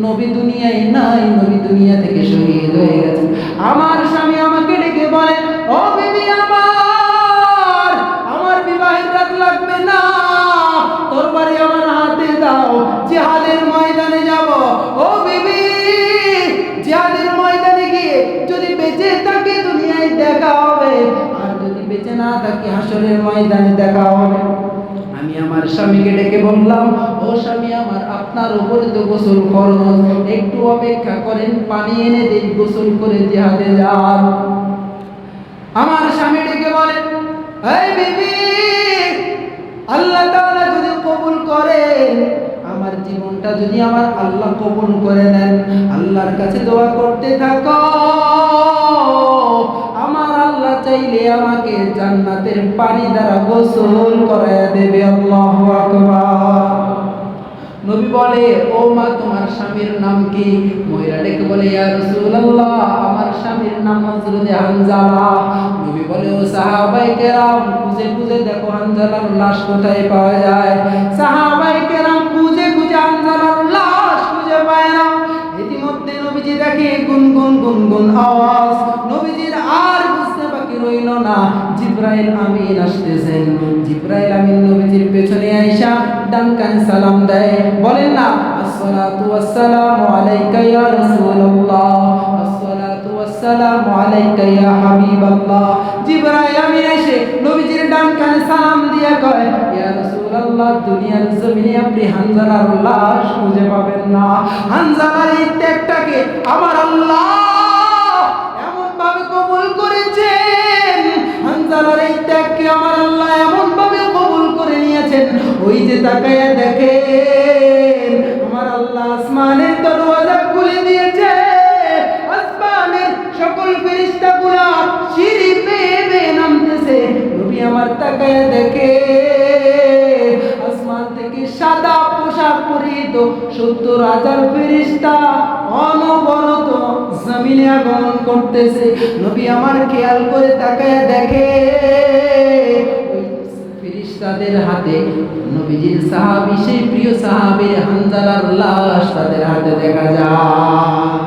নবী দুনিয়ায় নাই, নবী দুনিয়া থেকে শহীদ হয়ে গেছে। আমার স্বামী আমাকে ডেকে বলে, ও বিবি আমার বিবাহের রাত লাগবে না, তোর বাড়ি আমার হাতে দাও, জিহাদের ময়দানে যাব। ও বিবি, জিহাদের ময়দানে গিয়ে যদি বেঁচে থাকি দুনিয়ায় দেখা হবে, আর যদি বেঁচে না থাকি হাসরের ময়দানে দেখা হবে। আমি আমার স্বামীকে ডেকে বললাম, ও স্বামী আমার, আপনার উপরে তো গোসল ফরজ, একটু অপেক্ষা করেন, পানি এনে দেই, গোসল করে জিহাদে যান। আমার স্বামী ডেকে বলেন, এই বিবি, আল্লাহ তাআলা যদি কবুল করেন, আমার জীবনটা যদি আমার আল্লাহ কবুল করে নেন, আল্লাহর কাছে দোয়া করতে থাকো, আমার আল্লাহ চাইলে আমাকে জান্নাতের পানি দ্বারা গোসল করায় দেবে। আল্লাহু আকবার। নবী বলে, ও মা, তোমার স্বামীর নাম কি? মহিলা ডেকে বলে, ইয়া রাসূলুল্লাহ, আমার স্বামীর নাম হযরত হানজালা। নবী বলে, ও সাহাবায়ে কেরাম, খুঁজে খুঁজে দেখো হানজালার লাশ কোথায় পাওয়া যায়। সাহাবায়ে কেরাম খুঁজে খুঁজে হানজালার লাশ খুঁজে পায় না। ইতিমধ্যে নবীজি দেখে গুনগুন গুনগুন আওয়াজ। নবীজির আর বুঝতে বাকি রইল না, জিবরাইল আমিন আসতেছেন। জিবরাইল আমিন নবীজির পেছনে আইসা ডান কানে সালাম দেয়, বলেন না, আসসালাতু ওয়াসসালামু আলাইকা ইয়া রাসূলুল্লাহ, আসসালাতু ওয়াসসালামু আলাইকা ইয়া হাবিবাল্লাহ। জিবরাইল আমিন এসে নবীজির ডান কানে সালাম দিয়ে কয়, ইয়া রাসূলুল্লাহ, দুনিয়ার জমিনে আপনি হানজালার লাশ খুঁজে পাবেন না। হানজালার এই ত্যাগটাকে আমার আল্লাহ এমন ভাবে কবুল করেছেন, হানজালার এই ত্যাগকে আমার আল্লাহ এমন ভাবে কবুল করে নিয়েছেন, ওই যে তাকায়া দেখেন, আমার আল্লাহ আসমানের দরওয়াজা খুলে দিয়েছে, আসমানের সকল ফেরেশতাগুলো সিঁড়ি বেয়ে বেয়ে নামতেছে। নবী আমার তাকায়া দেখে, আসমান থেকে সাদা পোশাক পরিহিত ৭০,০০০ ফেরেশতা অনবরত জমিনে আগমন করতেছে। নবী আমার খেয়াল করে তাকায়া দেখে, ফেরেশতাদের হাতে নবীজির সাহাবী, সেই প্রিয় সাহাবী হানজালার লাশ তাদের হাতে দেখা যায়।